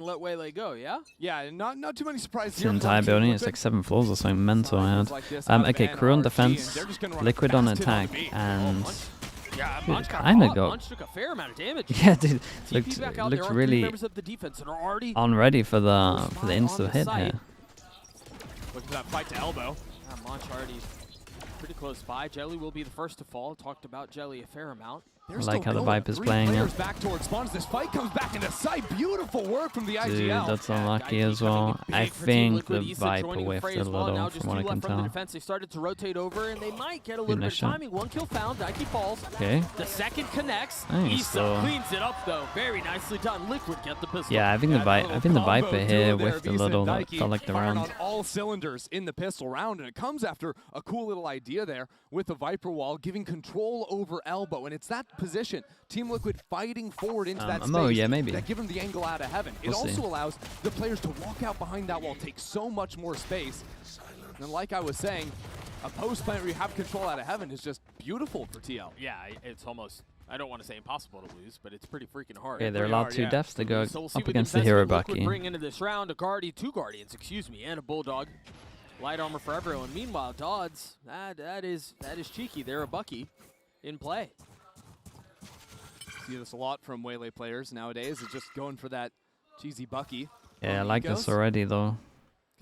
let Waylay go, yeah? Yeah, not too many surprises This here. entire building is like 7 floors or something mental. I had. Okay, Corrode on defense, Liquid on attack, and Yeah, dude, Munch got kinda caught. got. Munch took a fair amount of damage. Yeah, dude, TP back out, there looked are 3 really members of the defense that are already on ready for the close by insta on the hit site. here. Look for that fight to elbow. Munch already pretty close by. Jelly will be the first to fall. Talked about Jelly a fair amount. I like how the Viper's playing it. Back towards spawn as this fight comes back into sight. Beautiful work from the IGL. Dude, that's unlucky as well. I think the Viper whiffed a little from what I can tell. They started to rotate over, and they might get a little bit of timing. 1 kill found. Daiki falls. Okay. The second connects. Nice, Issa cleans it up though. Very nicely done. Liquid get the pistol. Yeah, I think the Viper here whiffed a little. That felt like the round. On all cylinders in the pistol round, and it comes after a cool little idea there with the Viper wall, giving control over elbow, and it's that position. Team Liquid fighting forward into that space yeah, maybe. that give them the angle out of heaven. It also allows the players to walk out behind that wall, take so much more space. And like I was saying, a post plant where you have control out of heaven is just beautiful for TL. Yeah, it's almost, I don't want to say impossible to lose, but it's pretty freaking hard. Okay, they're allowed 2 deaths to go So we'll see up what against the hero Bucky. bring into this round, two Guardians, excuse me, and a Bulldog. Light armor for everyone. Meanwhile, Dodds, that is cheeky. They're a Bucky in play. See this a lot from Waylay players nowadays, is just going for that cheesy Bucky. Yeah, I like this already though.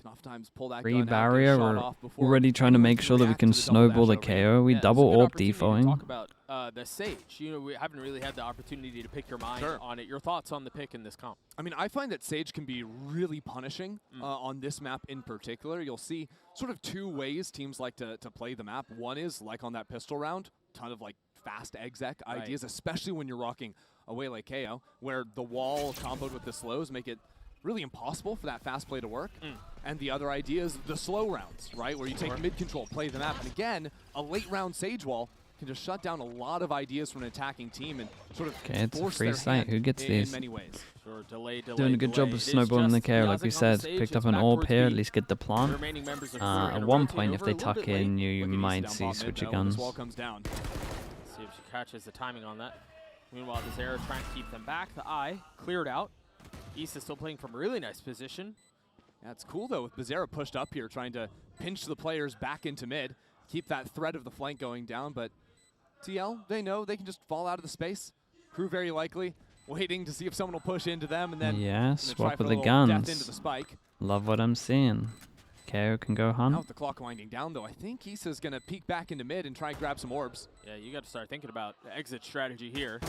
Can oftentimes pull that Free barrier, we're already trying to make sure that we can snowball the KO. We double orb defoing. Talk about the Sage. You know, we haven't really had the opportunity to pick your mind on it. Your thoughts on the pick in this comp? I mean, I find that Sage can be really punishing on this map in particular. You'll see sort of 2 ways teams like to play the map. One is like on that pistol round, ton of like fast exec ideas, especially when you're rocking a Waylay KO, where the wall comboed with the slows make it really impossible for that fast play to work. And the other idea is the slow rounds, right? Where you take mid control, play the map. And again, a late round Sage wall can just shut down a lot of ideas from an attacking team and sort of it's force free their sight. hand Who gets these? in many ways. Sure, delay, Doing a good job of snowballing the KO, like we said. Picked up an orb here, at least get the plant. At one point, if they tuck in, you might see switcher guns. Wall comes down. See if she catches the timing on that. Meanwhile, this arrow trying to keep them back. The eye cleared out. Issa still playing from a really nice position. Yeah, it's cool though with Bizarra pushed up here, trying to pinch the players back into mid, keep that threat of the flank going down. But TL, they know they can just fall out of the space. Crew very likely waiting to see if someone will push into them, and then swap with the death guns. into the spike. Love what I'm seeing. KO can go hunt. Now with the clock winding down though, I think Issa's gonna peek back into mid and try and grab some orbs. Yeah, you got to start thinking about the exit strategy here.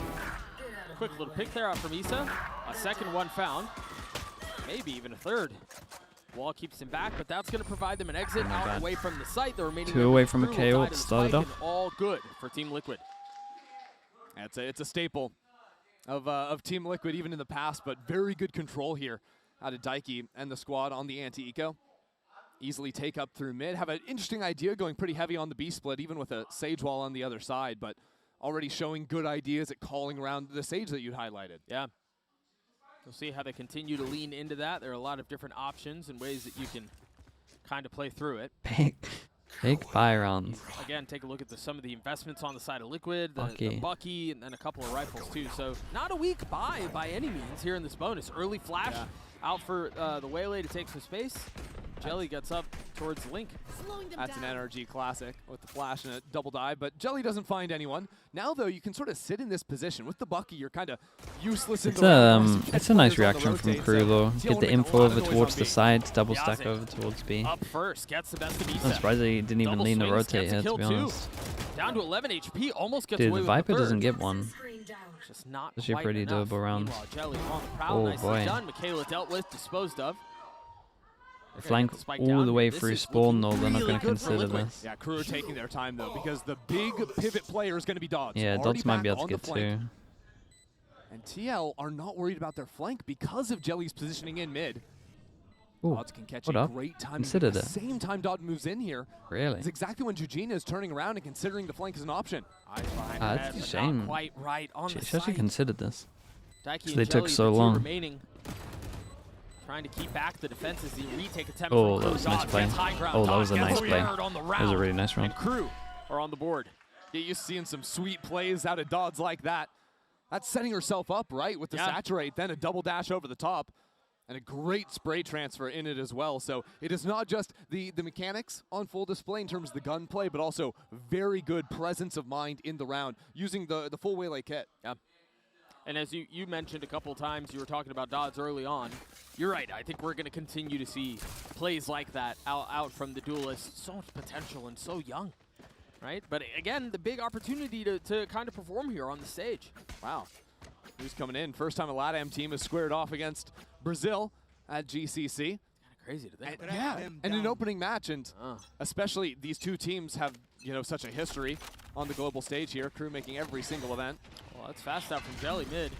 Quick little pick there out from Issa. A second one found. Maybe even a third. Wall keeps him back, but that's going to provide them an exit out away from the site. The remaining 2 away from a KO. It started off. All good for Team Liquid. It's a staple of Team Liquid even in the past, but very good control here out of Daiki and the squad on the anti-eco. Easily take up through mid. Have an interesting idea going pretty heavy on the B split, even with a Sage wall on the other side, but already showing good ideas at calling around the Sage that you highlighted. Yeah. We'll see how they continue to lean into that. There are a lot of different options and ways that you can kind of play through it. Big buy rounds. Again, take a look at some of the investments on the side of Liquid, the Bucky, and then a couple of rifles too. So not a weak buy by any means here in this bonus. Early flash out for the Waylay to take some space. Jelly gets up towards Link. That's an NRG classic with the flash and a double dive, but Jelly doesn't find anyone. Now, though, you can sort of sit in this position. With the Bucky, you're kind of useless. It's a nice reaction from Crew, though. Get the info over towards the sides, double stack over towards B. Up first, gets the best of Issa. I'm surprised they didn't even lean to rotate here, to be honest. Down to 11 HP, almost gets away with the Viper doesn't get one. Just not This is a pretty doable round. Jelly on the prowl, nicely boy. done. Michaela dealt with, disposed of. Flank all the way through spawn, though. They're not going to consider this. Yeah, Crew are taking their time, though, because the big pivot player is going to be Dodds. Yeah, Dodds might be able to get 2. And TL are not worried about their flank because of Jelly's positioning in mid. Ooh, Dodds can catch what a up? great time. Considered at it. the same time Dodds moves in here. Really? It's exactly when Jujina is turning around and considering the flank as an option. Eyes behind That's a shame. Quite right on the She actually site. considered this. Daiki So and they took Jelly, so the two long. remaining. Trying to keep back the defenses. The retake attempt. Oh, from that was a Crew. nice play. Dodds high ground. Oh, that was a Dodds nice gets play. third on the That was a round. really nice round. And Crew are on the board. Get used to seeing some sweet plays out of Dodds like that. That's setting herself up right with the saturate, then a double dash over the top. and a great spray transfer in it as well. So it is not just the mechanics on full display in terms of the gunplay, but also very good presence of mind in the round using the full Waylay kit. Yeah. And as you mentioned a couple times, you were talking about Dodds early on. You're right. I think we're going to continue to see plays like that out from the duelists. So much potential and so young, right? But again, the big opportunity to kind of perform here on the stage. Wow. Who's coming in? First time a LATAM team has squared off against Brazil at GCC. Kind of crazy to think about. Yeah, and an opening match, and especially these two teams have, you know, such a history on the global stage here. KRU making every single event. Well, that's fast out from Jelly mid.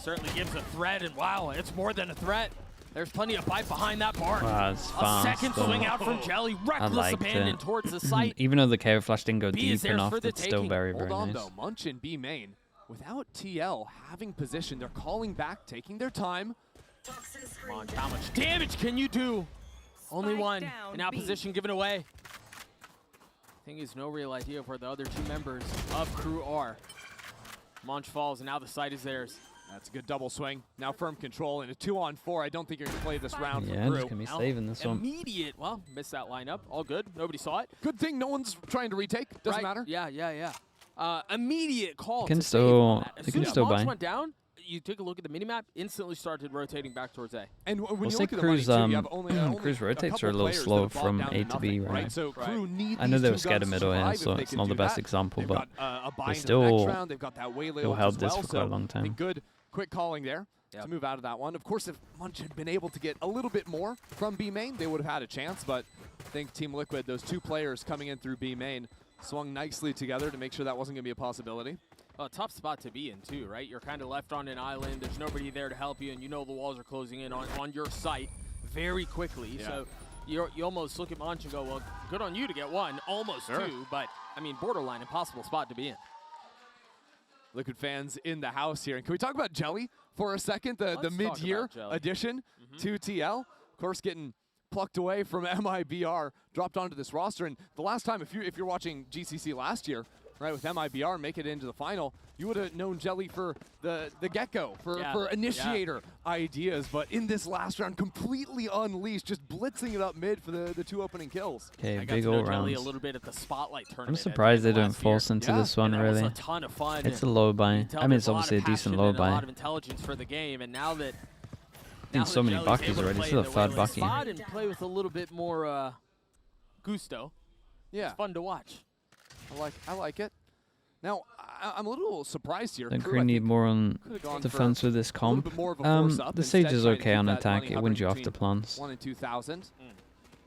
Certainly gives a threat, and wow, it's more than a threat. There's plenty of fight behind that bar. Wow, it's fast. A second swing out from Jelly, reckless abandon towards the site. Even though the KO flash didn't go B deep enough, it's still very, very Hold on, nice. though. Munch in B main. Without TL having position, they're calling back, taking their time. Come on, how much damage can you do? Only one, and now position given away. Thing is, no real idea of where the other two members of KRU are. Munch falls, and now the site is theirs. That's a good double swing. Now firm control, and a 2-on-4. I don't think you're going to play this round for Yeah, KRU. just gonna be saving this one. Immediate, well, missed that lineup. All good, nobody saw it. Good thing no one's trying to retake. Doesn't matter. Yeah. Immediate call. Can to still- save on that. As they soon can as still Munch buy. went down, you took a look at the minimap, instantly started rotating back towards A. And when We'll you say look at the money, KRU's, too, you have only KRU's a rotates couple are a little players that slow have bogged from down A to B, nothing, right? So KRU need I know these they two were scared guns of to middle here, survive so if they it's can not do the best that. example, They've but got, a buy into the still- next round. They've got that Waylay still ult held as this well, for quite a so long I think time. good quick calling there to move out of that one. Of course, if Munch had been able to get a little bit more from B main, they would have had a chance, but I think Team Liquid, those two players coming in through B main, swung nicely together to make sure that wasn't going to be a possibility. A tough spot to be in too, right? You're kind of left on an island. There's nobody there to help you, and you know the walls are closing in on your site very quickly. Yeah. So you almost look at Munch and go, well, good on you to get one, almost two, but I mean, borderline impossible spot to be in. Liquid fans in the house here. And can we talk about Jelly for a second? The Let's talk mid-year about Jelly. addition to TL. Of course, getting plucked away from MIBR, dropped onto this roster. And the last time, if you're watching GCC last year, right, with MIBR make it into the final, you would have known Jelly for the get-go, for initiator ideas. But in this last round, completely unleashed, just blitzing it up mid for the two opening kills. Okay, I got big to know all Jelly rounds. a little bit at the Spotlight tournament. I'm surprised they at the end don't of last force year. into this one, And that was really. a ton of fun. It's a low buy. You tell I mean, there's it's a lot obviously a of decent passion low and a lot buy. of intelligence for the game, and now that Seen so many Jelly's buckies able to already. play This is a the third Waylay bucky. spot and play with a little bit more gusto. Yeah, It's fun to watch. I like it. Now, I'm a little surprised here. Don't KRU, I KRU need think, more on could've gone defense for with this a little comp. bit more of a force up. The stage Instead, is trying to okay keep on that attack. money It wins you off hovering the plants. 1 in 2,000.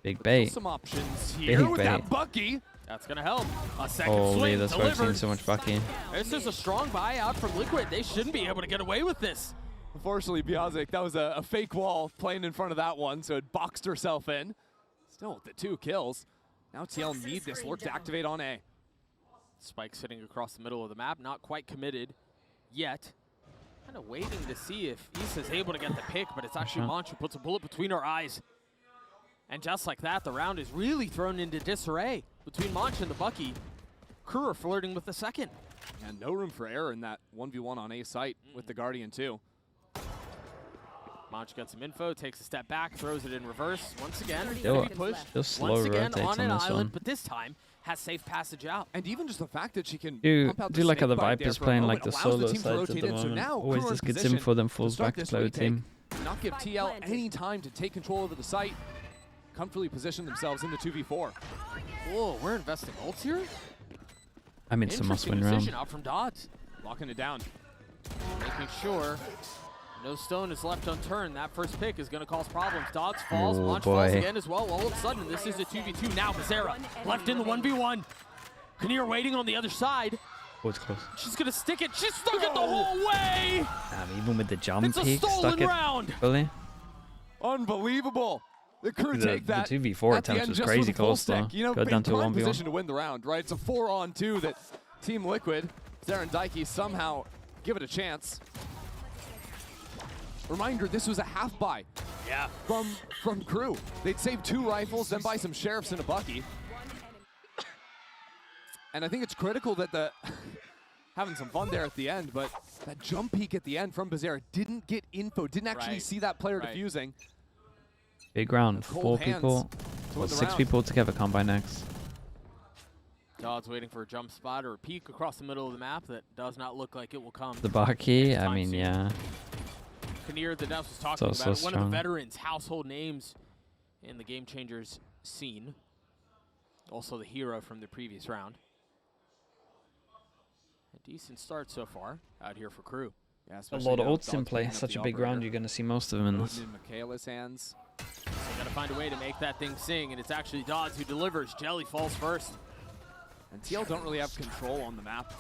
Big bait. Some options Big here with bait. that Bucky. That's going to help. A second Holy, swing that's why I've seen delivered. so much bucky. This is a strong buy out from Liquid. They shouldn't be able to get away with this. Unfortunately, Biazic, that was a fake wall playing in front of that one, so it boxed herself in. Still with the 2 kills. Now TL need this lurk to activate on A. Spike sitting across the middle of the map, not quite committed yet. Kind of waiting to see if Issa's able to get the pick, but it's actually Munch who puts a bullet between her eyes. And just like that, the round is really thrown into disarray between Munch and the Bucky. KRU are flirting with the second. And no room for error in that 1v1 on A site with the Guardian too. Munch gets some info, takes a step back, throws it in reverse. Once again, Still- heavy push. still slow Once again rotates on on an this island, one. but this time has safe passage out. And even just the fact that she can Do pump out do the like how the snake bite there Vipers for a playing moment, like the allows solo team to sides at rotate the in. So moment. now Always KRU in just gets position info then to falls start back to this play with retake. team. Not give TL any time to take control over the site. Comfortably position themselves in the 2v4. Whoa, we're investing ults here? I mean, it's a must-win round. Decision out from Dodds. Locking it down. Making sure no stone is left unturned. That first pick is going to cause problems. Dodds falls, Oh, Munch boy. falls again as well. All of a sudden, this is a 2v2. Now Bizarra left in the 1v1. Kinnear waiting on the other side. Oh, it's close. She's going to stick it. She stuck it the whole way. Even with the jump It's a peak, stuck stolen it round. fully. Unbelievable. The KRU The take that. 2v4 at the attempts end was just crazy with a full close, though. stack. You know, Go down in to a prime 1v1. position to win the round, right? It's a 4-on-2 that Team Liquid, Zaren Daiki, somehow give it a chance. Reminder, this was a half buy Yeah. from KRU. They'd save 2 rifles, then buy some sheriffs and a Bucky. And I think it's critical that the having some fun there at the end, but That jump peek at the end from Bizarre didn't get info, didn't actually see that player defusing. Big round, 4 people, or 6 people together combine next. Dodds waiting for a jump spot or a peek across the middle of the map that does not look like it will come. The Baki, I mean, yeah. Kinnear, the Devs was talking about it, one of the veterans, household names in the Game Changers scene. Also the hero from the previous round. A decent start so far out here for KRU. Yeah, a lot of ults in play. Such a big round, you're going to see most of them in this. In Michaela's hands. So got to find a way to make that thing sing, and it's actually Dodds who delivers. Jelly falls first. And TL don't really have control on the map,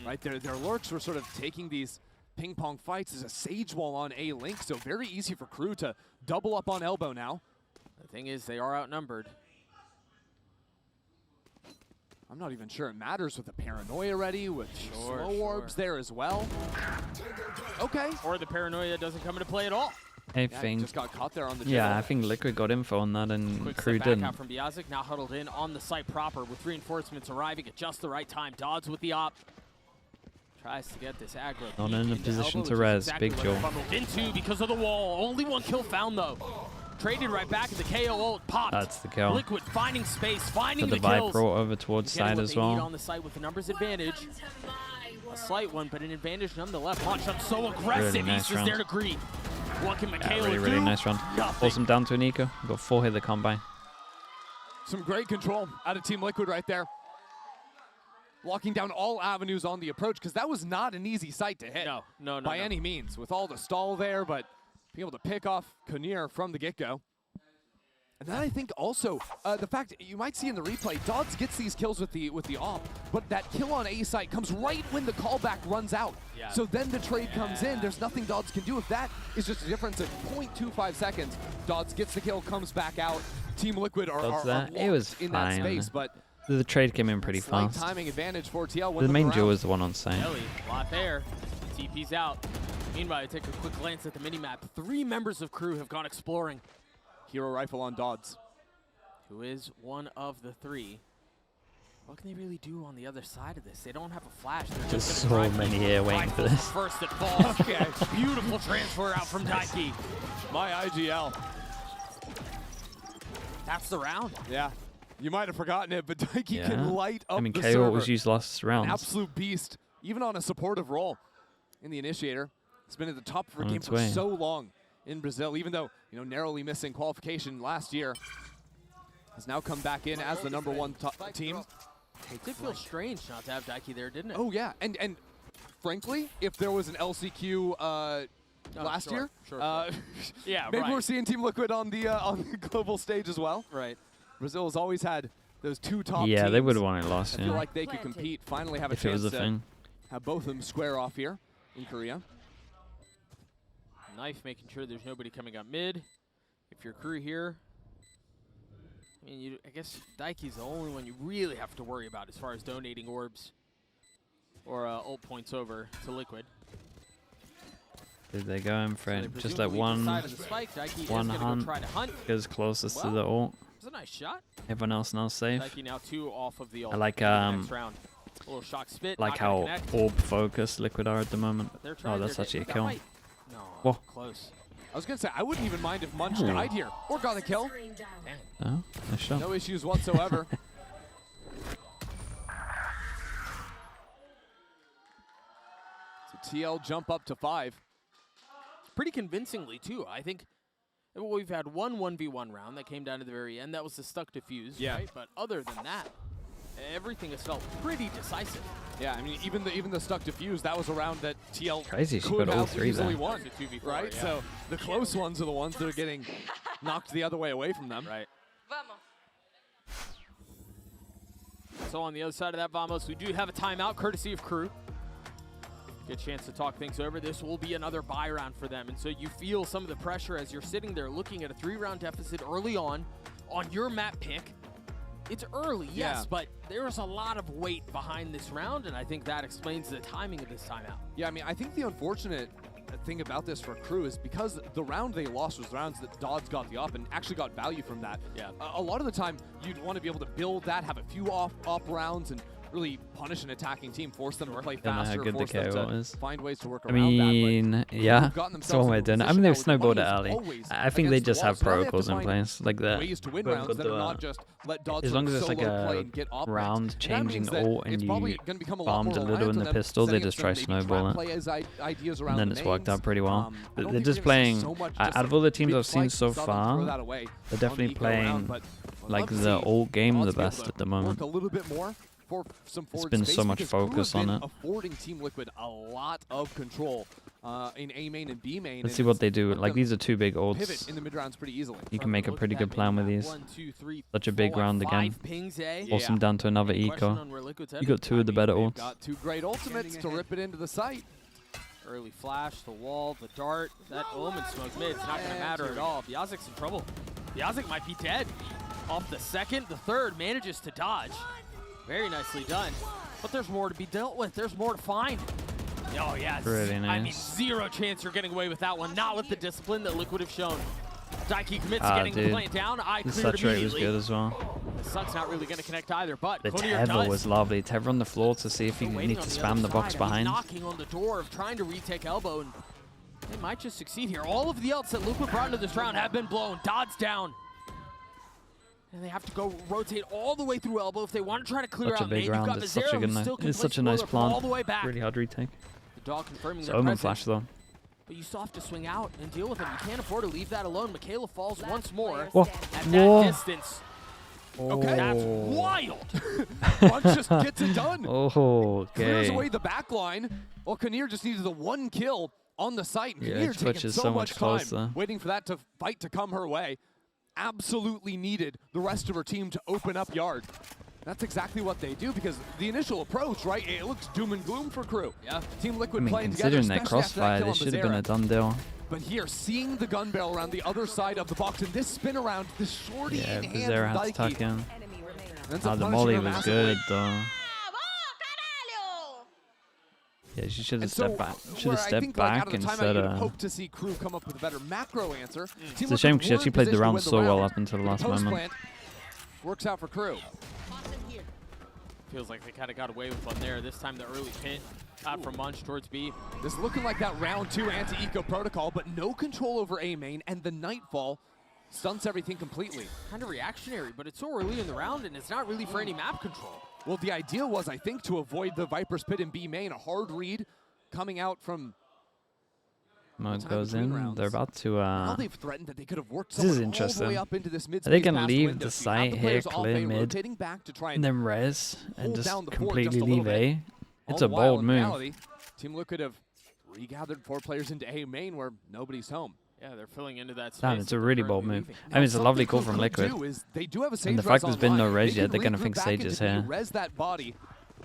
right? Their lurks were sort of taking these ping pong fights as a Sage wall on A Link, so very easy for KRU to double up on elbow now. The thing is, they are outnumbered. I'm not even sure it matters with the paranoia ready, with slow orbs there as well. Okay. Or the paranoia doesn't come into play at all. I think. Just got caught there on the Yeah, I think Liquid got info on that and KRU didn't. Out from Biazik, now huddled in on the site proper with reinforcements arriving at just the right time. Dodds with the op. Tries to get this aggro. Not in a position to res. Big kill. Into because of the wall. Only 1 kill found though. Traded right back at the KO ult. Popped. That's the kill. Liquid finding space, finding the kills. brought over towards side as well. On the site with the numbers advantage. A slight one, but an advantage nonetheless. Launch up so aggressive. Really nice East is there to greet. What can Michaela do? Really nice run. Force him down to an eco. Got 4 hit the combine. Some great control out of Team Liquid right there. Locking down all avenues on the approach, because that was not an easy site to hit. No. By any means, with all the stall there, but being able to pick off Kinnear from the get-go. And then I think also the fact you might see in the replay, Dodds gets these kills with the op, but that kill on A site comes right when the callback runs out. Yeah. So then the trade comes in. There's nothing Dodds can do. If that is just a difference of 0.25 seconds, Dodds gets the kill, comes back out. Team Liquid are locked it was in fine. that space, but the trade came in pretty fast. Timing advantage for TL. The main duo was the one on site. Jelly, a lot there. TP's out. Meanwhile, take a quick glance at the minimap. 3 members of KRU have gone exploring. Hero rifle on Dodds, who is one of the 3. What can they really do on the other side of this? They don't have a flash. They're just so many here waiting for this. First it falls. Okay. Beautiful transfer out from Daiki. My IGL. That's the round. Yeah. You might have forgotten it, but Daiki can light up the KO server. was used last round. An absolute beast, even on a supportive role in the initiator. It's been at the top of our game for so long in Brazil, even though, narrowly missing qualification last year. Has now come back in as the #1 team. It did feel strange not to have Daiki there, didn't it? Oh yeah, and frankly, if there was an LCQ last year, yeah, maybe we're seeing Team Liquid on the global stage as well. Right. Brazil has always had those 2 top teams. Yeah, they would have won it last year. I feel like they could compete, finally have a chance to have both of them square off here in Korea. Knife making sure there's nobody coming up mid. If you're KRU here, I mean, I guess Daiki's the only one you really have to worry about as far as donating orbs or ult points over to Liquid. Did they go in for it? Just like one hunt goes closest to the ult. It was a nice shot. Everyone else now safe. Daiki now 2 off of the ult. I like next round. A little shock spit. Like how orb focused Liquid are at the moment. Oh, that's actually a kill. No, whoa. Close. I was gonna say I wouldn't even mind if Munch died here or got a kill. Oh, nice shot. No issues whatsoever. So TL jump up to 5. Pretty convincingly too. I think we've had one 1v1 round that came down to the very end. That was the stuck defuse. Yeah. Right? But other than that, everything has felt pretty decisive. Yeah, I mean even the stuck defuse, that was a round that TL could have easily won. Right? Yeah. So the close ones are the ones that are getting knocked the other way away from them. Right. So on the other side of that, Vamos, we do have a timeout courtesy of KRU. Get a chance to talk things over. This will be another buy round for them. And so you feel some of the pressure as you're sitting there looking at a 3-round deficit early on your map pick. It's early, yes, but there's a lot of weight behind this round, and I think that explains the timing of this timeout. Yeah, I mean, I think the unfortunate thing about this for KRU is because the round they lost was the rounds that Dodds got the op and actually got value from that. Yeah. A lot of the time, you'd want to be able to build that, have a few op rounds, and really punish an attacking team, force them to play Don't know how faster, good the force them KO to is. find ways to work I around that. mean, yeah, that's what we're doing. I mean, they've snowballed it early. I think they just have protocols in place, like that. As long as it's like a round-changing ult and you bombed a little in the pistol, they just try snowball it. And then it's worked out pretty well. But they're just playing, out of all the teams I've seen so far, they're definitely playing like the ult game the best at the moment. It's been so much focus on it. Affording Team Liquid a lot of control in A main and B main. Let's see what they do. Like, these are two big ults. Pivot in the mid rounds pretty easily. You can make a pretty good plan with these. Such a big round again. Force them down to another eco. You got two of the better ults. Got two great ultimates to rip it into the site. Early flash, the wall, the dart, that omen smoke mid. It's not going to matter at all. Biazik's in trouble. Biazik might be dead. Off the second, the third manages to dodge. Very nicely done. But there's more to be dealt with. There's more to find. Oh, yes. Pretty nice. I mean, zero chance you're getting away with that one. Not with the discipline that Liquid have shown. Daiki commits to getting the plant down. I the cleared saturate was immediately. good as well. The Sun's not really going to connect either, but The Konir tether does. was lovely. Tether on the floor to see if you need to spam the box behind. Knocking on the door of trying to retake elbow, and they might just succeed here. All of the ults that Liquid brought into this round have been blown. Dodd's down. And they have to go rotate all the way through elbow if they want to try to clear Such a out big main. You've round. got It's such a Mizero, good who nice. still can It's such a play nice spoiler all plant. the way back. Really hard retake. The dog confirming It's their omen presence. flash though. But you still have to swing out and deal with them. You can't afford to leave that alone. Michaela falls once more Whoa. at that distance. Okay. That's wild. Bunch just gets it done. Oh, Clears okay. away the back line. Well, Konir just needed the one kill on the site. Yeah, Konir Twitch taking is so so much much time closer. waiting for that fight to come her way. Absolutely needed the rest of her team to open up yard. That's exactly what they do, because the initial approach, right, it looks doom and gloom for Crew. Yeah. Team Liquid I mean, playing together, considering that especially after crossfire, kill on this should have been a Mizero. done deal. But here, seeing the gun barrel around the other side of the box, and this spin around, this shorty Yeah, in hand Bizarre of had to tuck Daiki. in. Ends up The punishing molly her was massively. good though. Yeah, she should have And stepped back. Should where have I stepped think, like, out back of the timeout, instead you'd of. hope to see Crew come up with a better macro answer. It's a shame because she actually played the round so well up until the last moment. Works out for Crew. Feels like they kind of got away with one there. This time the early pit out from Munch towards B. This looking like that round 2 anti-eco protocol, but no control over A main, and the Nightfall stunts everything completely. Kind of reactionary, but it's so early in the round, and it's not really for any map control. Well, the idea was, I think, to avoid the Viper's Pit in B main, a hard read coming out from... Mode goes in. They're about to. Now they've threatened that they could have worked This is someone all the interesting. way up into this mid Are they space gonna past leave window. the So you have site the here, players off clear A, mid, rotating back to try and then res and hold just down the fort completely just a little leave bit. A? It's All a the while, bold in move. reality, Team Liquid have regathered 4 players into A main where nobody's home. Yeah, they're filling into that space. Damn, it's a really bold move. Leaving. I mean, it's a Now, lovely something call from Crew Liquid. do is they do have a And the Sage fact res there's been no online. res They yet, can they're gonna regroup think back Sage into is B, here. Res that body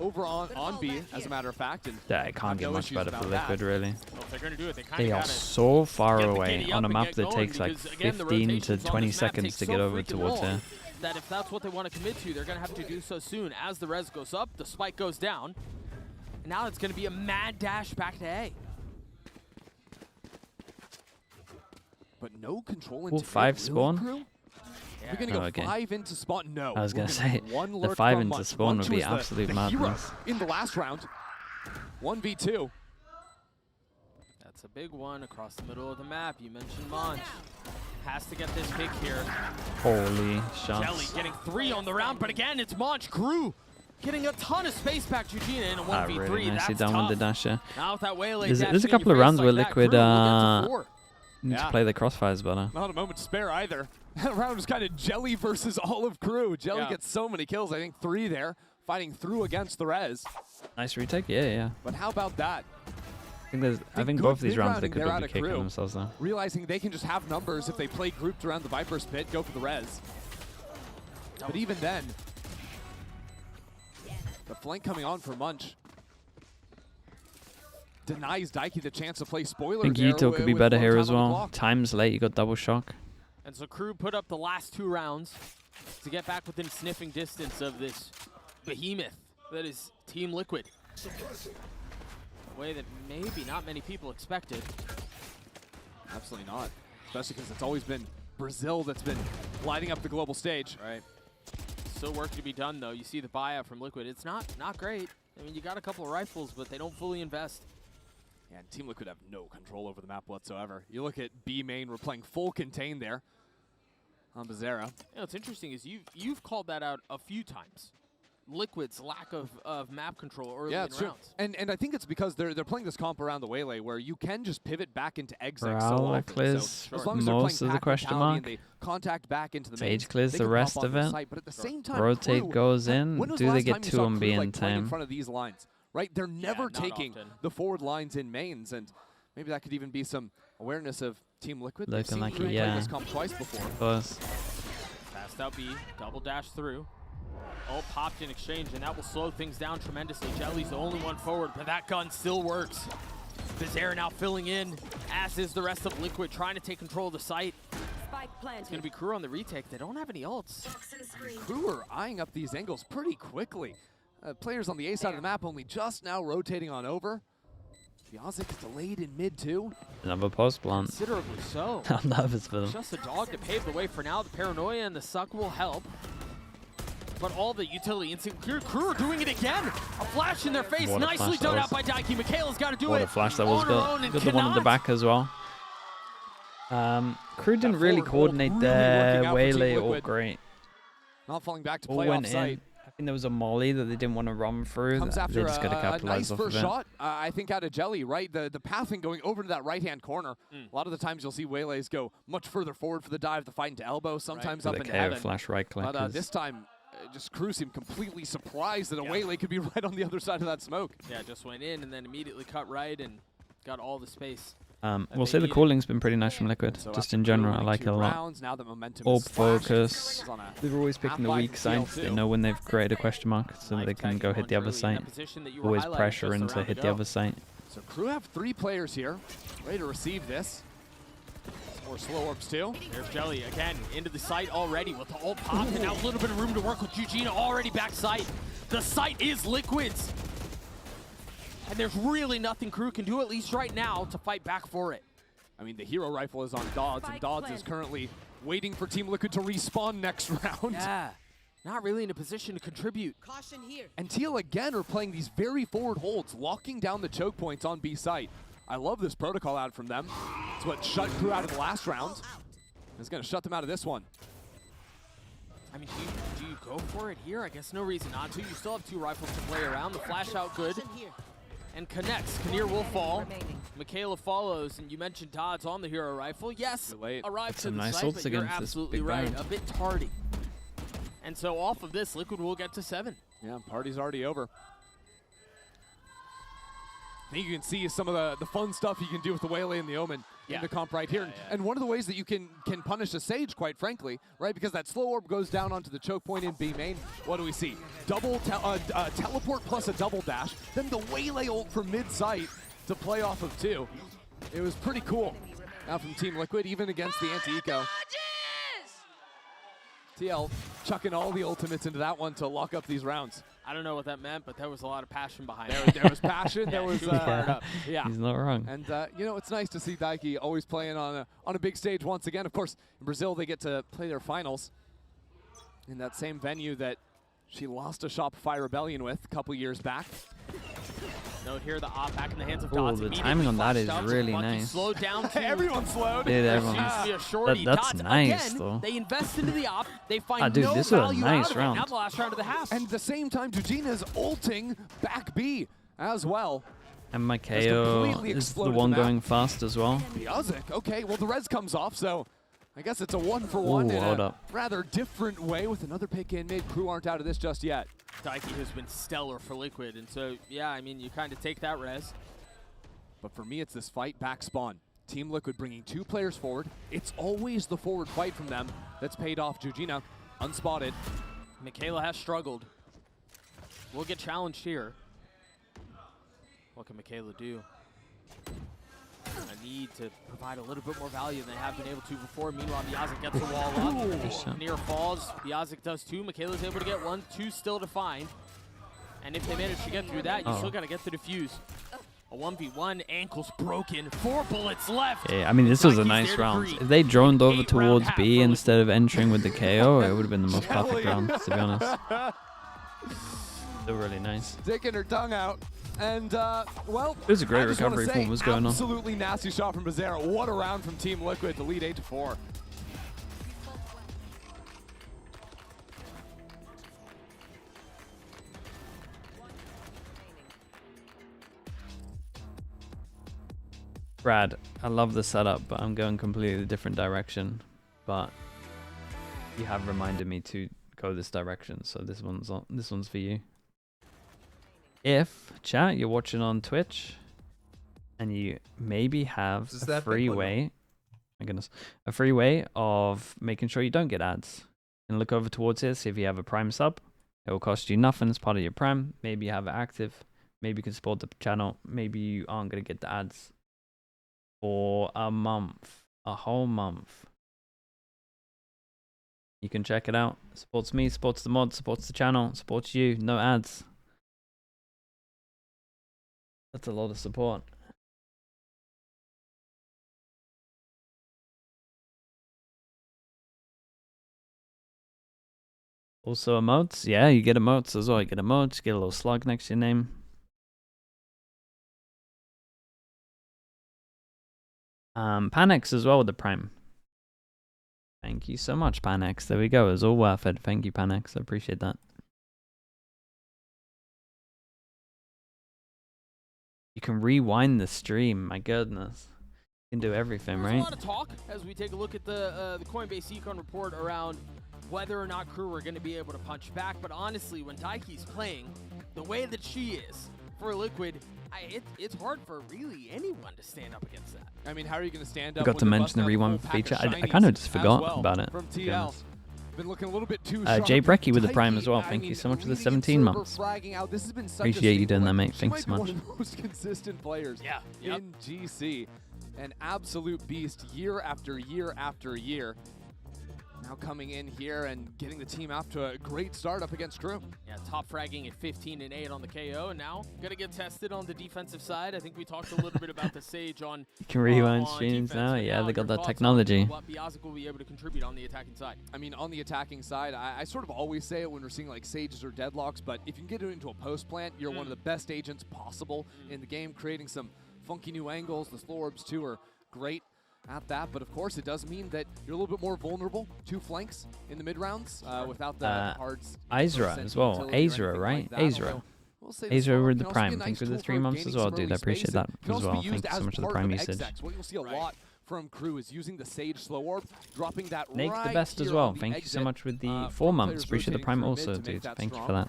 over on B, as a matter of fact. And Yeah, it can't have get no much issues better for about Liquid, that. really. Well, if they're going to do it, they kind They of are got to so far get the away giddy on up a and map get that going, takes like because, again, the 15 to rotations on 20 this map seconds take to so get over freaking towards long here. that if that's what they want to commit to, they're going to have to do so soon. As the res goes up, the spike goes down. And now it's going to be a mad dash back to A. But no control Will into 5 A, spawn? Crew? We're going to Oh, go okay. 5 into spawn. No. I was gonna we're say, get one the lurk 5 from into Munch. spawn Munch would be was the absolute hero madness. in the last round. 1v2. That's a big one across the middle of the map. You mentioned Monch. Has to get this pick here. Holy Jelly shots. getting 3 on the round, but again, it's Monch. Crew getting a ton of space back. Eugenia in a 1v3. Really nicely That's done with the tough. dasher. Now with that waylay There's dash a in couple your of rounds face where like that, Liquid Crew will get to 4. need Yeah. to play the crossfires better. Not a moment to spare either. That round was kind of Jelly versus all of Crew. Jelly gets so many kills. I think 3 there, fighting through against the res. Nice retake, yeah. But how about that? I think good both these rounds they mid-rounding could there have out been of kicking Crew. themselves though. Realizing they can just have numbers if they play grouped around the Viper's Pit, go for the res. But even then, the flank coming on for Munch denies Daiki the chance to play spoiler. I think Ito could be better here as well. Time's late, you got double shock. And so Crew put up the last 2 rounds to get back within sniffing distance of this behemoth that is Team Liquid. A way that maybe not many people expected. Absolutely not. Especially because it's always been Brazil that's been lighting up the global stage. Right. Still work to be done, though. You see the buyout from Liquid. It's not great. I mean, you got a couple of rifles, but they don't fully invest. Yeah, and Team Liquid have no control over the map whatsoever. You look at B main, we're playing full contain there on Bizarra. You know, what's interesting is you've called that out a few times. Liquid's lack of map control early in rounds. And I think it's because they're playing this comp around the Waylay where you can just pivot back into exec so often. So as long as most of the question mark. And they contact back into the main, Sage clears the rest of it. But at the same time, Rotate Crew, goes in. Do they get 2 on B in in time? front of these lines, right? They're never taking the forward lines in mains, and maybe that could even be some awareness of Team Liquid. They've seen Crew play this comp twice before. Passed out B, double dash through. Ult popped in exchange, and that will slow things down tremendously. Jelly's the only one forward, but that gun still works. Bizarra now filling in, as is the rest of Liquid, trying to take control of the site. It's going to be Crew on the retake. They don't have any ults. Crew are eyeing up these angles pretty quickly. Players on the A side of the map only just now rotating on over. Biazic is delayed in mid too. Another post plant. Considerably so. I'm nervous for them. Just a dog to pave the way for now. The paranoia and the suck will help. But all the utility instinct. Crew are doing it again. A flash in their face. Nicely done out by Daiki. Michaela's got to do it. What a flash that was. Got the one at the back as well. Crew didn't really coordinate their Waylay all great. Not falling back to play off site. I think there was a molly that they didn't want to run through. They just got to capitalize off of it. Nice first shot, I think, out of Jelly, right? The pathing going over to that right-hand corner. A lot of the times you'll see Waylays go much further forward for the dive, the fight into elbow, sometimes up into heaven. Flash right click. But this time, just Crew seemed completely surprised that a Waylay could be right on the other side of that smoke. Yeah, just went in and then immediately cut right and got all the space. We'll say the calling's been pretty nice from Liquid, so just in general. I like it a lot. Orb focus. They're always picking the weak side. They know when they've created a question mark, so they can go hit the other side. Always pressure in to hit the other side. So Crew have 3 players here, ready to receive this. More slow orbs too. There's Jelly again into the site already with the ult pop, and now a little bit of room to work with Eugenia already back site. The site is Liquid's. And there's really nothing Crew can do, at least right now, to fight back for it. I mean, the hero rifle is on Dodds, and Dodds is currently waiting for Team Liquid to respawn next round. Yeah, not really in a position to contribute. Caution here. And TL again are playing these very forward holds, locking down the choke points on B site. I love this protocol out from them. It's what shut Crew out of the last round. It's going to shut them out of this one. I mean, do you go for it here? I guess no reason not to. You still have 2 rifles to play around. The flash out good. And connects. Kinnear will fall. Michaela follows, and you mentioned Dodds on the hero rifle. Yes, arrived to the site, but you're absolutely right. A bit tardy. And so off of this, Liquid will get to 7. Yeah, party's already over. I think you can see some of the fun stuff you can do with the Waylay and the Omen in the comp right here. And one of the ways that you can punish a Sage, quite frankly, right? Because that slow orb goes down onto the choke point in B main. What do we see? Double teleport plus a double dash. Then the Waylay ult from mid-site to play off of 2. It was pretty cool. Now from Team Liquid, even against the anti-eco. TL chucking all the ultimates into that one to lock up these rounds. I don't know what that meant, but there was a lot of passion behind it. There was passion. There was fired up. Yeah, he's not wrong. And you know, it's nice to see Daiki always playing on a big stage once again. Of course, in Brazil they get to play their finals in that same venue that she lost a Shopify Rebellion with a couple years back. Note here, the op back in the hands of Dodds. The timing on that is really nice. Slowed down too. Everyone slowed. Dude, that's nice, again, though. They invest into the op. They find dude, no this was a value nice out of round. it. Now the last round of the half. And at the same time, Eugenia's ulting back B as well. And Mikhail is the one going fast as well. Biazic, okay, well the res comes off, so I guess it's a 1-for-1 in a rather different way with another pick in mid. Crew aren't out of this just yet. Daiki has been stellar for Liquid, and so, yeah, I mean, you kind of take that res. But for me, it's this fight back spawn. Team Liquid bringing 2 players forward. It's always the forward fight from them that's paid off. Eugenia, unspotted. Michaela has struggled. We'll get challenged here. What can Michaela do? A need to provide a little bit more value than they have been able to before. Meanwhile, Biazic gets the wall up. Near falls. Biazic does 2. Michaela's able to get 1. 2 still to find. And if they manage to get through that, you still got to get the defuse. A 1v1, ankles broken, 4 bullets left. Yeah, I mean, this was a nice round. If they droned over towards B instead of entering with the KO, it would have been the most perfect round, to be honest. Still really nice. Sticking her tongue out. And, well, it was a great recovery from what was going on. Absolutely nasty shot from Bazera. What a round from Team Liquid to lead 8-4. Brad, I love the setup, but I'm going completely different direction. But you have reminded me to go this direction, so this one's for you. If, chat, you're watching on Twitch and you maybe have a free way, my goodness, a free way of making sure you don't get ads. And look over towards here, see if you have a Prime sub. It will cost you nothing as part of your Prime. Maybe you have it active. Maybe you can support the channel. Maybe you aren't going to get the ads for a month, a whole month. You can check it out. Supports me, supports the mod, supports the channel, supports you. No ads. That's a lot of support. Also emotes. Yeah, you get emotes as well. You get emotes, you get a little slug next to your name. Panex as well with the Prime. Thank you so much, Panex. There we go. It was all worth it. Thank you, Panex. I appreciate that. You can rewind the stream. My goodness. You can do everything, right? There's a lot of talk as we take a look at the Coinbase Econ report around whether or not KRU are going to be able to punch back. But honestly, when Daiki's playing the way that she is for Liquid, it's hard for really anyone to stand up against that. I mean, how are you going to stand up? Forgot to mention the rewind feature. I kind of just forgot about it. From TL. Been looking a little bit too Jay Brecky with the Prime as well. Thank you so much for the 17 months. Appreciate you doing that, mate. Thanks so much. One of the most consistent players in GC. An absolute beast year after year after year. Now coming in here and getting the team off to a great start up against KRU. Yeah, top fragging at 15-8 on the KO, and now gonna get tested on the defensive side. I think we talked a little bit about the Sage on. You can rewind streams now. Yeah, they got that technology. What Biazic will be able to contribute on the attacking side. I mean, on the attacking side, I sort of always say it when we're seeing like Sages or Deadlocks, but if you can get it into a post plant, you're one of the best agents possible in the game, creating some funky new angles. The slow orbs too are great at that, but of course it does mean that you're a little bit more vulnerable to flanks in the mid rounds without the hards. Azra as well. Azra, right? Azra. Azra with the Prime. Thanks for the 3 months as well, dude. I appreciate that as well. Thank you so much for the Prime usage. What you'll see a lot from KRU is using the Sage slow orb, dropping that Nate the best as well. Thank you so much with the 4 months. Appreciate the Prime also, dude. Thank you for that.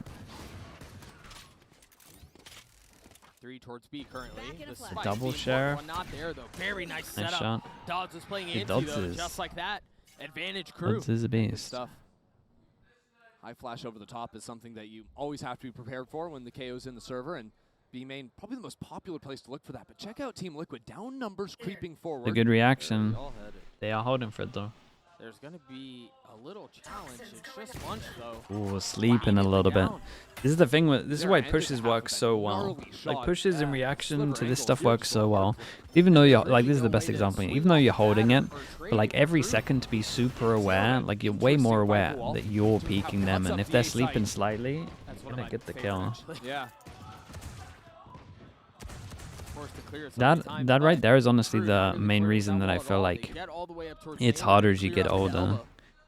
3 towards B currently. The double share. Not there though. Very nice setup. Shot. Dodds is playing anti though, just like that. Advantage KRU. Dodds is a beast. Stuff. High flash over the top is something that you always have to be prepared for when the KO's in the server, and B main probably the most popular place to look for that. But check out Team Liquid, down numbers creeping forward. A good reaction. They are holding for it though. There's going to be a little challenge. It's just lunch, though. Ooh, sleeping a little bit. This is the thing with this is why pushes work so well. Like pushes in reaction to this stuff works so well. Even though you're like, this is the best example. Even though you're holding it, but like every second to be super aware, like you're way more aware that you're peeking them, and if they're sleeping slightly, you're gonna get the kill. Yeah. That right there is honestly the main reason that I feel like it's harder as you get older.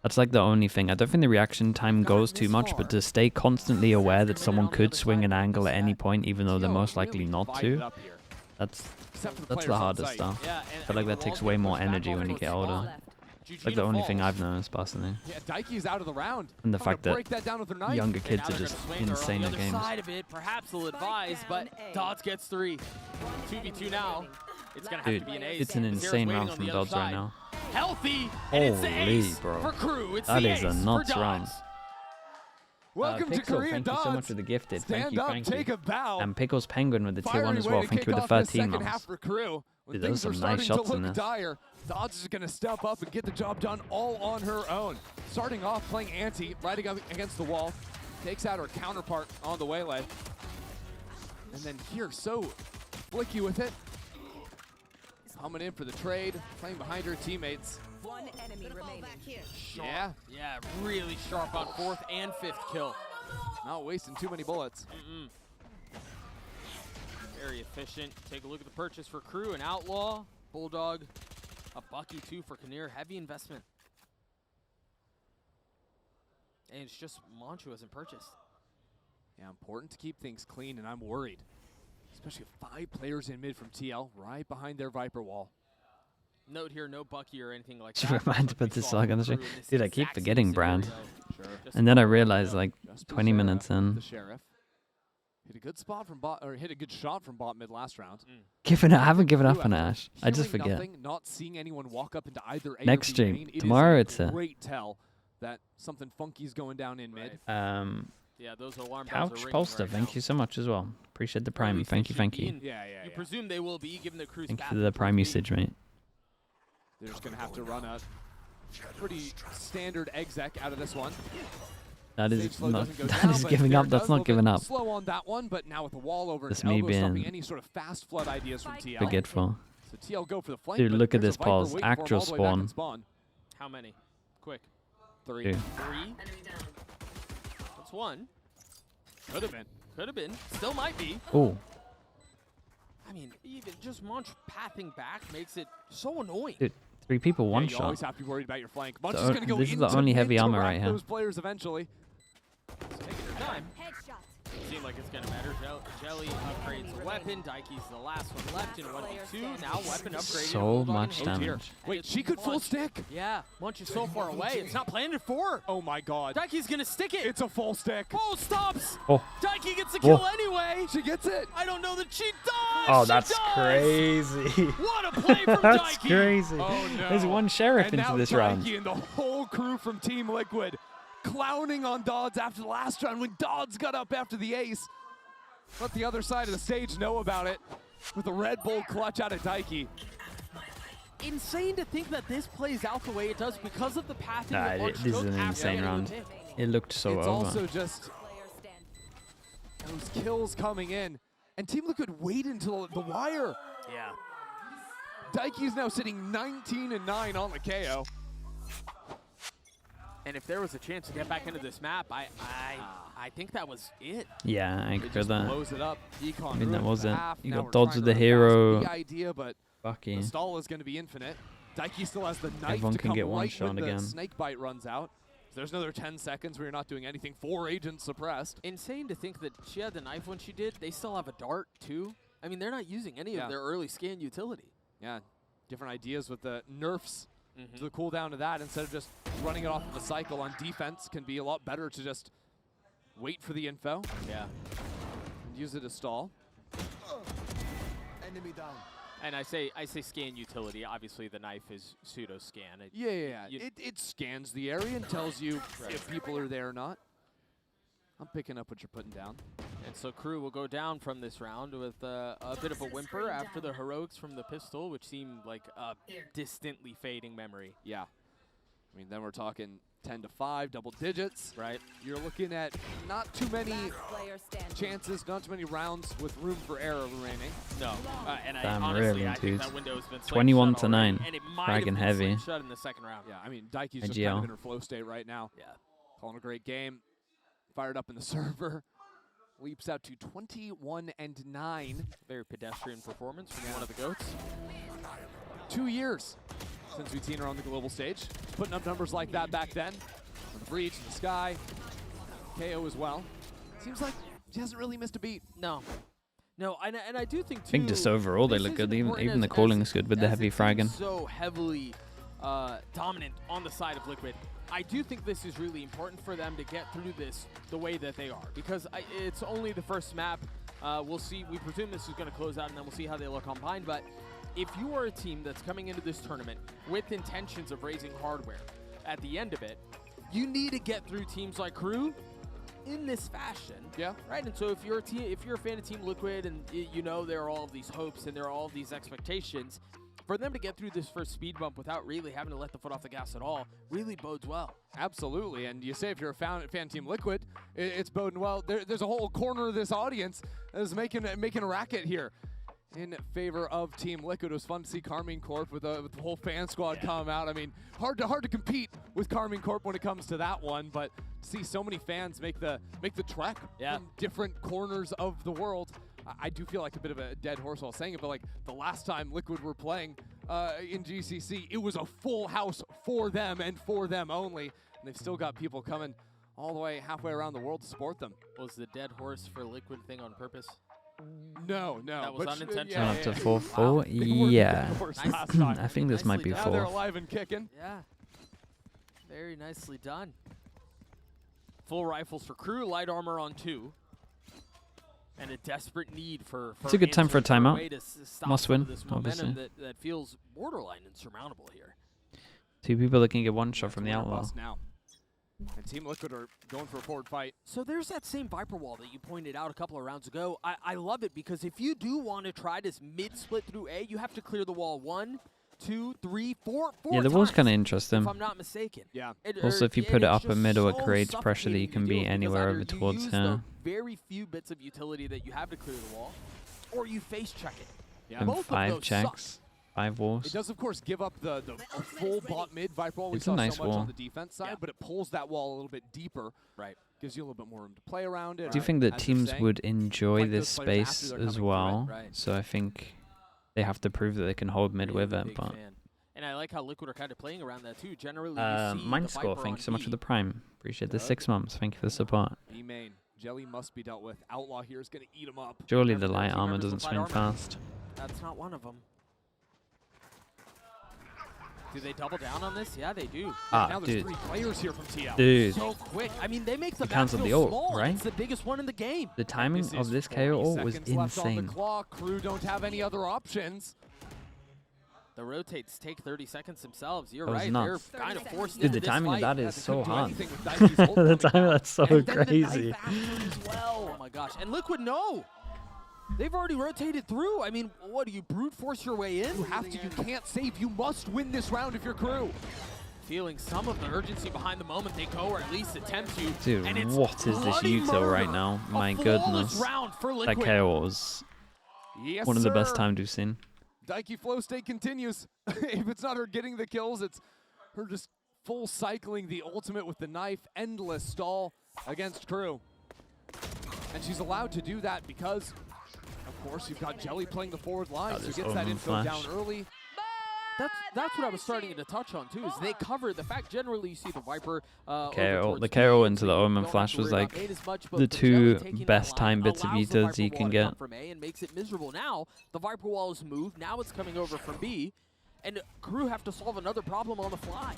That's like the only thing. I don't think the reaction time goes too much, but to stay constantly aware that someone could swing an angle at any point, even though they're most likely not to, that's the hardest stuff. I feel like that takes way more energy when you get older. It's like the only thing I've noticed personally. Yeah, Daiki's out of the round. And the fact that younger kids are just insane at games. Side of it, perhaps they'll advise, but Dodds gets 3. 2v2 now. It's gonna have to be an ace. It's an insane round from Dodds right now. Healthy, and it's the ace bro. For KRU. It's that the is a nuts round. Welcome to Korea, thank you so much for the gifted. Thank you. Take a bow. And Pickles Penguin with the tier 1 as well. Thank you with the 13 months. Dude, those are some nice shots in this. Dire, Dodds is going to step up and get the job done all on her own. Starting off playing anti, right against the wall. Takes out her counterpart on the waylay. And then here, so Flicky with it. Coming in for the trade, playing behind her teammates. One enemy remaining. Yeah. Yeah, really sharp on 4th and 5th kill. Not wasting too many bullets. Very efficient. Take a look at the purchase for KRU, an Outlaw, Bulldog, a Bucky too for Kinnear. Heavy investment. And it's just Manchu hasn't purchased. Yeah, important to keep things clean, and I'm worried. Especially with 5 players in mid from TL, right behind their Viper wall. Note here, no Bucky or anything like Just that. remind to put this slug on the stream. Dude, I keep forgetting Brand. Sure. And then I realized, like, 20 minutes in. The Sheriff hit a good spot from bot, or hit a good shot from bot mid last round. I haven't given up on Ash. I just forget. Nothing, not seeing anyone walk up into either A Next or B stream. main, Tomorrow it is it's a a great tell that something funky's going down in mid. Yeah, those alarm bells are Couch ringing Polster, right thank now. you so much as well. Appreciate the prime. Thank you. Yeah. You presume they will be, given the KRU's Thank you path for the prime complete. usage, mate. They're just going to have to run a pretty standard exec out of this one. That Stage is slow not. doesn't go That down, is but giving Fair up. That's does, not a little giving bit up. Slow on that one, but now with the wall over That's his me elbow, stopping being any sort of fast flood ideas from TL. Forgetful. So TL go for the flank. Dude, but look at there's this a Viper pause. waiting for him Actual all the way back in spawn. How many? Quick. 3. Dude. 3? That's 1. Could have been. Could have been. Still might be. Oh, I mean, even just Munch pathing back makes it so annoying. dude, 3 people, one You shot. always have to be worried about your flank. Munch The is going to go this is the into only mid heavy to armor wrap right here. those players eventually. Taking their time. Seem like it's gonna matter. Jelly upgrades the weapon. Daiki's the last one left in 1v2. Now weapon upgraded. So Bulldog much and Hozier. damage. And Wait, it's she could full Munch. stick? Yeah, Munch is so far away. It's not planted for. Oh my god. Daiki's gonna stick it. It's a full stick. Oh, stops. Oh. Daiki gets the kill Oh. anyway. She gets it. I don't know that she does. Oh, She that's does. crazy. What a play from That's Daiki. crazy. Oh no. There's one sheriff and into now this Daiki round. and the whole crew from Team Liquid clowning on Dodds after the last round when Dodds got up after the ace. Let the other side of the stage know about it with a Red Bull clutch out of Daiki. Insane to think that this plays out the way it does because of the pathing Nah, that Munch this is took an after insane getting the round. pick. It looked so It's over. also just those kills coming in. And Team Liquid wait until the wire. Yeah. Daiki's now sitting 19-9 on the KO. And if there was a chance to get back into this map, I think that was it. Yeah, I It agree with just that. blows it up. Econ I mean, that ruined was the it. half. You Now got we're Dodds trying with to the run fast hero. with the idea, but Bucky. the stall is going to be infinite. Daiki still has the knife Everyone to can come get one right shot when again. the snake bite runs out. So there's another 10 seconds where you're not doing anything. 4 agents suppressed. Insane to think that she had the knife when she did. They still have a dart, too. I mean, they're not using any of their early scan utility. Yeah, different ideas with the nerfs to the cooldown of that. Instead of just running it off of a cycle on defense, can be a lot better to just wait for the info. Yeah. And use it as stall. Enemy down. And I say scan utility. Obviously, the knife is pseudo scan. Yeah. You- It scans the area and tells you if people are there or not. I'm picking up what you're putting down. And so KRU will go down from this round with a bit of a whimper after the heroics from the pistol, which seemed like a distantly fading memory. Yeah. I mean, then we're talking 10-5, double digits. Right. You're looking at not too many Player standing. chances, not too many rounds with room for error remaining. No. And Damn, honestly, really, I think dude. that window has been 21 slingshot to 9. already, and it might have Fragging been heavy. slingshot in the second round. Yeah, I mean, Daiki's just IGL. kind of in her flow state right now. Yeah. Calling a great game. Fired up in the server. Leaps out to 21-9. Very pedestrian performance from one of the GOATs. 2 years since we've seen her on the global stage. Putting up numbers like that back then. On the breach, in the sky. KO as well. Seems like she hasn't really missed a beat. No. No, and I do think, too, I think just overall they this look is good. Even important the as- calling as- is good with the as heavy a team fragging. so heavily dominant on the side of Liquid. I do think this is really important for them to get through this the way that they are, because it's only the first map. We'll see. We presume this is going to close out, and then we'll see how they look on Bind. But if you are a team that's coming into this tournament with intentions of raising hardware at the end of it, you need to get through teams like KRU in this fashion. Yeah. Right. And so if you're a fan of Team Liquid, and you know there are all of these hopes and there are all of these expectations, for them to get through this first speed bump without really having to let the foot off the gas at all really bodes well. Absolutely, and you say if you're a fan Team Liquid, it's boding well. There's a whole corner of this audience that is making a racket here. in favor of Team Liquid. It was fun to see Carmine Corp with the whole fan squad come out. I mean, hard to compete with Carmine Corp when it comes to that one, but see so many fans make the trek from different corners of the world. I do feel like a bit of a dead horse while saying it, but like the last time Liquid were playing in GCC, it was a full house for them and for them only, and they've still got people coming all the way halfway around the world to support them. Was the dead horse for Liquid thing on purpose? No. That was unintentional. Up to 4-4. Yeah. Nice. I think this might be Nicely 4. Now they're alive and kicking. Yeah. Very nicely done. Full rifles for KRU, light armor on 2. And a desperate need for It's a good time for a timeout. Must win, this obviously. that feels borderline insurmountable here. 2 people that can get 1 shot from the outlaw. Now. And Team Liquid are going for a forward fight. So there's that same Viper wall that you pointed out a couple of rounds ago. I love it because if you do want to try this mid-split through A, you have to clear the wall 1, 2, 3, 4 Yeah, the wall's times, kind of interesting. if I'm not mistaken. Yeah. Also, if you put it up a middle, it creates pressure that you can be anywhere over towards here. here. Very few bits of utility that you have to clear the wall, or you face check it. Yeah. And Both of 5 those checks, suck. 5 walls. It does, of course, give up the full bot mid Viper wall we It's a saw nice so much wall. on the defense side, but it pulls that wall a little bit deeper. Right. Gives you a little bit more room to play around it. I do think that As you're teams saying, would enjoy like this those players space after they're as coming through it. well. Right. So I think they have to prove that they can hold mid with it. Big But fan. And I like how Liquid are kind of playing around that too. Generally, you see Mind the Score, Viper thank on you so much for B. the Prime. Appreciate the 6 months. Thank you for the support. B main. Jelly must be dealt with. Outlaw here is going to eat him up. Surely Remember the those light two armor members doesn't of light swing armor? fast. That's not one of them. Do they double down on this? Yeah, they do. Now Ah, there's dude. 3 players here from TL. Dude. So quick. I mean, they make the He map cancelled feel the ult, small. right? It's the biggest one in the game. The timing This of is this 40 KO ult was seconds left on the insane. clock. KRU don't have any other options. The rotates take 30 seconds themselves. You're That was right. nuts. They're kind of forced Dude, into the this timing of fight. that is They so couldn't do hard. anything with Daiki's ult The coming timing down. that's so And then the crazy. knife after as well. Oh my gosh. And Liquid, no. They've already rotated through. I mean, what, do you brute force your way in? You have to. You can't save. You must win this round if you're KRU. Feeling some of the urgency behind the moment they go, or at least attempt to. Dude, and it's what is this bloody util right murder. now? A My flawless goodness. round for That Liquid. KO was Yes, one of the best sir. times we've seen. Daiki flow state continues. If it's not her getting the kills, it's her just full cycling the ultimate with the knife, endless stall against KRU. And she's allowed to do that because, of course, you've got Jelly playing the forward line, so this gets that Omen info flash. down early. That's what I was starting to touch on too. Is they cover the fact generally you see the Viper. KO, the KO into the Omen flash was like the 2 best time bits of utils you can get. From A and makes it miserable. Now the Viper wall is moved. Now it's coming over from B, and KRU have to solve another problem on the fly.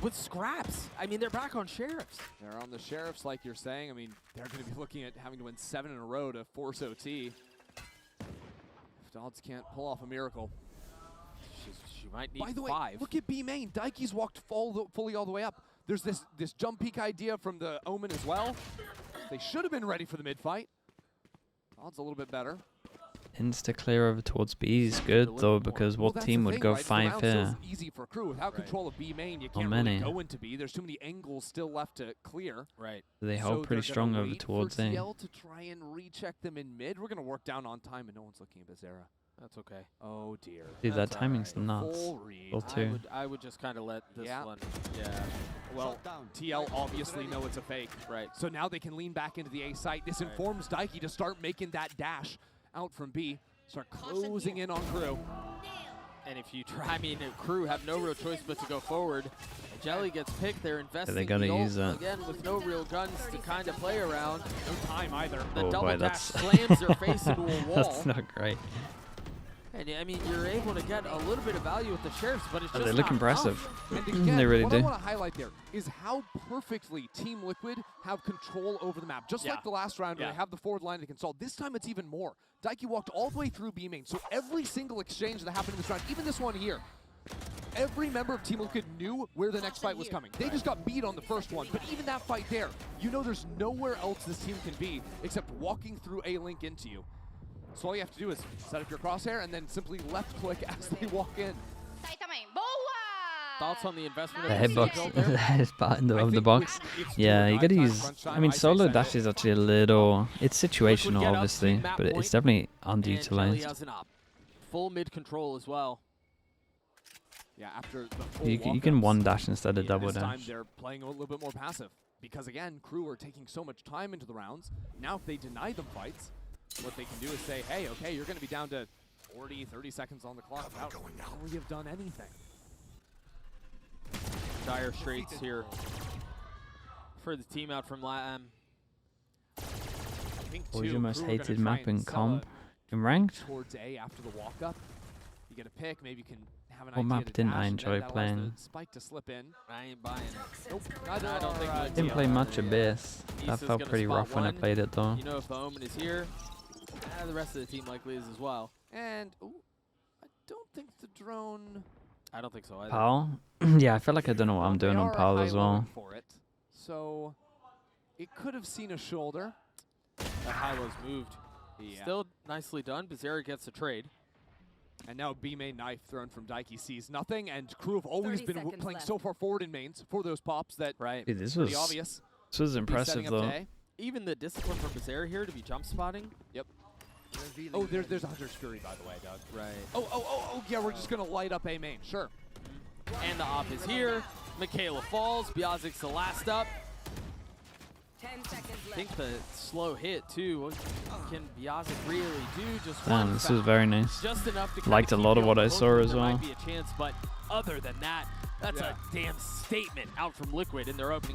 With scraps. I mean, they're back on Sheriffs. They're on the Sheriffs, like you're saying. I mean, they're going to be looking at having to win 7 in a row to force OT. If Dodds can't pull off a miracle. She might need By the way, 5. look at B main. Daiki's walked fully all the way up. There's this jump peek idea from the Omen as well. They should have been ready for the mid fight. Dodds a little bit better. Insta clear over towards B is good though, because Well, what that's team the would thing, go right? The 5 round here? feels easy for KRU. Without control of B main, you can't many. really go into B. There's too many angles still left to clear. Right. They So hold pretty they're strong gonna over wait towards for A. TL to try and recheck them in mid. We're going to work down on time, and no one's looking at Bizarra. That's okay. Oh, dear. Dude, that That's timing's alright. nuts. Full read. Full 2. I would just kind of let this Yeah. one. Yeah. Well, TL obviously know it's a fake. Right. So now they can lean back into the A site. This informs Daiki to start making that dash out from B. Start closing in on KRU. And if you try, I mean, KRU have no real choice but to go forward. Jelly gets picked. They're investing. they gotta the ult use that. again with no real guns to kind of play around. No time either. The Oh double boy, dash that's slams their face into a wall. that's not great. And I mean, you're able to get a little bit of value with the Sheriffs, but it's just They look not impressive. enough. And again, They really what do. I want to highlight there is how perfectly Team Liquid have control over the map. Just like the last round where they have the forward line they can solve. This time it's even more. Daiki walked all the way through B main, so every single exchange that happened in this round, even this one here, every member of Team Liquid knew where the next fight was coming. They just got beat on the first one, but even that fight there, you know there's nowhere else this team can be except walking through A link into you. So all you have to do is set up your crosshair and then simply left click as they walk in. Thoughts on the investment? The hitbox, the hitbox of the box. Yeah, you gotta use. I mean, solo dash is actually a little. It's situational, obviously, but it's definitely underutilized. Full mid control as well. Yeah, after the full you can one dash instead of double this time dash. they're playing a little bit more passive because again, KRU are taking so much time into the rounds. Now, if they deny them fights, what they can do is say, "Hey, okay, you're going to be down to 40, 30 seconds on the clock without really have done anything." Dire straits here for the team out from LATAM. What was your most hated map in comp? In ranked? Towards A after the walk up, you get a pick. Maybe you can have an what map didn't I enjoy playing? Spike to slip in. I ain't buying it. Nope. I don't think didn't play much Abyss. That felt pretty rough when I played it though. You know, if the Omen is here, the rest of the team likely is as well. And I don't think the drone. I don't think so either. Pal? Yeah, I feel like I don't know what I'm doing on Pal as well. For it. So it could have seen a shoulder. That high-low's moved. Yeah. Still nicely done. Bizarre gets a trade. And now B-main knife thrown from Daiki sees nothing, and KRU have always been playing so far forward in mains for those pops that Dude, this pretty obvious. This was impressive though. Even the discipline from Bizarre here to be jump spotting. Yep. Oh, there's a Hunter's Fury, by the way, Doug. Right. Oh, yeah, we're just going to light up A main. Sure. And the op is here. Michaela falls. Biazik's the last up. 10 seconds left. I think the slow hit, too. What can Biazik really do? Just Damn, this was very nice. Just enough to liked a lot of what I saw as well. There might be a chance, but other than that, that's a damn statement out from Liquid in their opening